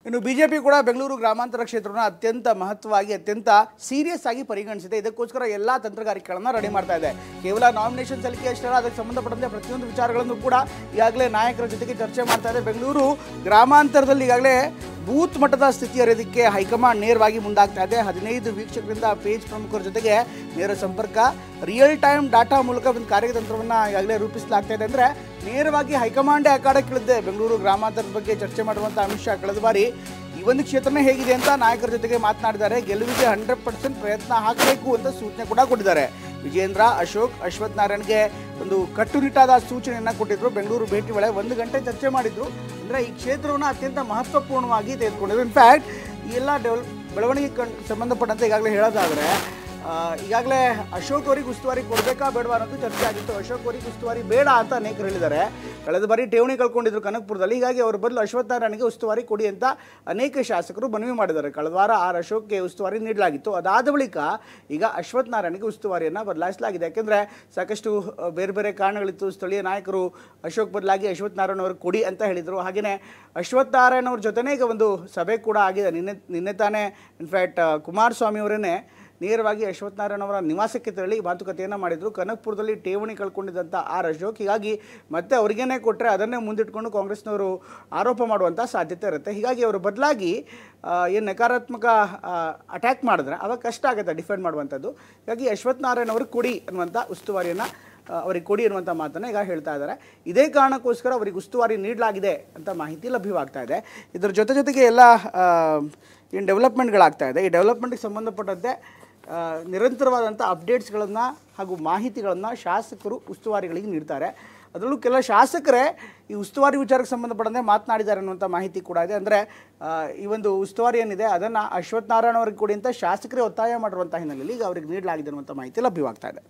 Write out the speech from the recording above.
ಇನ್ನು ಬಿಜೆಪಿ ಕೂಡ ಬೆಂಗಳೂರು ಗ್ರಾಮಾಂತರ ಕ್ಷೇತ್ರವನ್ನು ಅತ್ಯಂತ ಮಹತ್ವವಾಗಿ ಅತ್ಯಂತ ಸೀರಿಯಸ್ ಆಗಿ ಪರಿಗಣಿಸಿದೆ. ಇದಕ್ಕೋಸ್ಕರ ಎಲ್ಲ ತಂತ್ರಗಾರಿಕೆಗಳನ್ನು ರೆಡಿ ಮಾಡ್ತಾ ಇದೆ. ಕೇವಲ ನಾಮಿನೇಷನ್ ಸಲ್ಲಿಕೆ ಅಷ್ಟೇ ಅಲ್ಲ, ಅದಕ್ಕೆ ಸಂಬಂಧಪಟ್ಟಂತೆ ಪ್ರತಿಯೊಂದು ವಿಚಾರಗಳನ್ನು ಕೂಡ ಈಗಾಗಲೇ ನಾಯಕರ ಜೊತೆಗೆ ಚರ್ಚೆ ಮಾಡ್ತಾ ಇದೆ. ಬೆಂಗಳೂರು ಗ್ರಾಮಾಂತರದಲ್ಲಿ ಈಗಾಗಲೇ ಬೂತ್ ಮಟ್ಟದ ಸ್ಥಿತಿ ಅರಿಯೋದಕ್ಕೆ ಹೈಕಮಾಂಡ್ ನೇರವಾಗಿ ಮುಂದಾಗ್ತಾ ಇದೆ. 15 ವೀಕ್ಷಕರಿಂದ ಪೇಜ್ ಪ್ರಮುಖರ ಜೊತೆಗೆ ನೇರ ಸಂಪರ್ಕ, ರಿಯಲ್ ಟೈಮ್ ಡಾಟಾ ಮೂಲಕ ಒಂದು ಕಾರ್ಯತಂತ್ರವನ್ನು ಈಗಾಗಲೇ ರೂಪಿಸಲಾಗ್ತಾ ಇದೆ. ಅಂದರೆ ನೇರವಾಗಿ ಹೈಕಮಾಂಡೇ ಅಖಾಡಕ್ಕಿಳಿದೆ. ಬೆಂಗಳೂರು ಗ್ರಾಮಾಂತರದ ಬಗ್ಗೆ ಚರ್ಚೆ ಮಾಡುವಂಥ ಅಮಿತ್ ಶಾ ಕಳೆದ ಬಾರಿ ಈ ಒಂದು ಕ್ಷೇತ್ರನೇ ಹೇಗಿದೆ ಅಂತ ನಾಯಕರ ಜೊತೆಗೆ ಮಾತನಾಡಿದ್ದಾರೆ. ಗೆಲುವಿಗೆ 100% ಪ್ರಯತ್ನ ಹಾಕಬೇಕು ಅಂತ ಸೂಚನೆ ಕೂಡ ಕೊಟ್ಟಿದ್ದಾರೆ. ವಿಜೇಂದ್ರ, ಅಶೋಕ್, ಅಶ್ವಥ್ ನಾರಾಯಣ್ಗೆ ಒಂದು ಕಟ್ಟುನಿಟ್ಟಾದ ಸೂಚನೆಯನ್ನು ಕೊಟ್ಟಿದ್ರು. ಬೆಂಗಳೂರು ಭೇಟಿ ವೇಳೆ 1 ಗಂಟೆ ಚರ್ಚೆ ಮಾಡಿದ್ರು. ಅಂದರೆ ಈ ಕ್ಷೇತ್ರವನ್ನು ಅತ್ಯಂತ ಮಹತ್ವಪೂರ್ಣವಾಗಿ ತೆಗೆದುಕೊಂಡಿದ್ರು. ಇನ್ಫ್ಯಾಕ್ಟ್ ಈ ಎಲ್ಲ ಬೆಳವಣಿಗೆ ಸಂಬಂಧಪಟ್ಟಂತೆ ಈಗಾಗಲೇ ಹೇಳೋದಾದರೆ ಈಗಾಗಲೇ ಅಶೋಕ್ ಅವರಿಗೆ ಉಸ್ತುವಾರಿ ಕೊಡಬೇಕಾ ಬೇಡವಾ ಅನ್ನೋದು ಚರ್ಚೆ ಆಗಿತ್ತು. ಅಶೋಕ್ ಅವರಿಗೆ ಉಸ್ತುವಾರಿ ಬೇಡ ಅಂತ ಅನೇಕರು ಹೇಳಿದ್ದಾರೆ. ಕಳೆದ ಬಾರಿ ಠೇವಣಿ ಕಳ್ಕೊಂಡಿದ್ರು ಕನಕಪುರದಲ್ಲಿ. ಹೀಗಾಗಿ ಅವ್ರ ಬದಲು ಅಶ್ವಥ್ ನಾರಾಯಣ್ಗೆ ಉಸ್ತುವಾರಿ ಕೊಡಿ ಅಂತ ಅನೇಕ ಶಾಸಕರು ಮನವಿ ಮಾಡಿದ್ದಾರೆ. ಕಳೆದ ವಾರ ಅಶೋಕ್ಗೆ ಉಸ್ತುವಾರಿ ನೀಡಲಾಗಿತ್ತು. ಅದಾದ ಬಳಿಕ ಈಗ ಅಶ್ವಥ್ ನಾರಾಯಣ್ಗೆ ಉಸ್ತುವಾರಿಯನ್ನು ಬದಲಾಯಿಸಲಾಗಿದೆ. ಯಾಕೆಂದರೆ ಸಾಕಷ್ಟು ಬೇರೆ ಬೇರೆ ಕಾರಣಗಳಿತ್ತು. ಸ್ಥಳೀಯ ನಾಯಕರು ಅಶೋಕ್ ಬದಲಾಗಿ ಅಶ್ವಥ್ ನಾರಾಯಣ್ ಅವ್ರಿಗೆ ಕೊಡಿ ಅಂತ ಹೇಳಿದರು. ಹಾಗೆಯೇ ಅಶ್ವಥ್ ನಾರಾಯಣ್ ಅವ್ರ ಜೊತೆನೇ ಈಗ ಒಂದು ಸಭೆ ಕೂಡ ಆಗಿದೆ. ನಿನ್ನೆ ತಾನೇ ಇನ್ಫ್ಯಾಕ್ಟ್ ಕುಮಾರಸ್ವಾಮಿ ಅವರನ್ನೇ ನೇರವಾಗಿ ಅಶ್ವಥ್ ನಾರಾಯಣ್ ಅವರ ನಿವಾಸಕ್ಕೆ ತೆರಳಿ ಮಾತುಕತೆಯನ್ನು ಮಾಡಿದರು. ಕನಕಪುರದಲ್ಲಿ ಠೇವಣಿ ಕಳ್ಕೊಂಡಿದ್ದಂಥ ಅಶೋಕ್ ಹೀಗಾಗಿ ಮತ್ತೆ ಅವ್ರಿಗೇನೆ ಕೊಟ್ಟರೆ ಅದನ್ನೇ ಮುಂದಿಟ್ಕೊಂಡು ಕಾಂಗ್ರೆಸ್ನವರು ಆರೋಪ ಮಾಡುವಂಥ ಸಾಧ್ಯತೆ ಇರುತ್ತೆ. ಹೀಗಾಗಿ ಅವರು ಬದಲಾಗಿ ಏನು ನಕಾರಾತ್ಮಕ ಅಟ್ಯಾಕ್ ಮಾಡಿದ್ರೆ ಅವಾಗ ಕಷ್ಟ ಆಗುತ್ತೆ ಡಿಫೆಂಡ್ ಮಾಡುವಂಥದ್ದು. ಹೀಗಾಗಿ ಅಶ್ವಥ್ ನಾರಾಯಣ್ ಅವ್ರಿಗೆ ಕೊಡಿ ಅನ್ನುವಂಥ ಉಸ್ತುವಾರಿಯನ್ನು ಅವ್ರಿಗೆ ಕೊಡಿ ಅನ್ನುವಂಥ ಮಾತನ್ನು ಈಗ ಹೇಳ್ತಾ ಇದ್ದಾರೆ. ಇದೇ ಕಾರಣಕ್ಕೋಸ್ಕರ ಅವರಿಗೆ ಉಸ್ತುವಾರಿ ನೀಡಲಾಗಿದೆ ಅಂತ ಮಾಹಿತಿ ಲಭ್ಯವಾಗ್ತಾ ಇದೆ. ಇದರ ಜೊತೆಗೆ ಎಲ್ಲ ಏನು ಡೆವಲಪ್ಮೆಂಟ್ಗಳಾಗ್ತಾ ಇದೆ, ಈ ಡೆವಲಪ್ಮೆಂಟ್ಗೆ ಸಂಬಂಧಪಟ್ಟಂತೆ ನಿರಂತರವಾದಂಥ ಅಪ್ಡೇಟ್ಸ್ಗಳನ್ನು ಹಾಗೂ ಮಾಹಿತಿಗಳನ್ನು ಶಾಸಕರು ಉಸ್ತುವಾರಿಗಳಿಗೆ ನೀಡ್ತಾರೆ. ಅದರಲ್ಲೂ ಕೆಲ ಶಾಸಕರೇ ಈ ಉಸ್ತುವಾರಿ ವಿಚಾರಕ್ಕೆ ಸಂಬಂಧಪಟ್ಟಂತೆ ಮಾತನಾಡಿದ್ದಾರೆ ಅನ್ನುವಂಥ ಮಾಹಿತಿ ಕೂಡ ಇದೆ. ಅಂದರೆ ಈ ಒಂದು ಉಸ್ತುವಾರಿ ಏನಿದೆ ಅದನ್ನು ಅಶ್ವಥ್ ನಾರಾಯಣ್ ಅವರಿಗೆ ಕೊಡಿ ಅಂತ ಶಾಸಕರೇ ಒತ್ತಾಯ ಮಾಡಿರುವಂಥ ಹಿನ್ನೆಲೆಯಲ್ಲಿ ಈಗ ಅವರಿಗೆ ನೀಡಲಾಗಿದೆ ಅನ್ನುವಂಥ ಮಾಹಿತಿ ಲಭ್ಯವಾಗ್ತಾ ಇದೆ.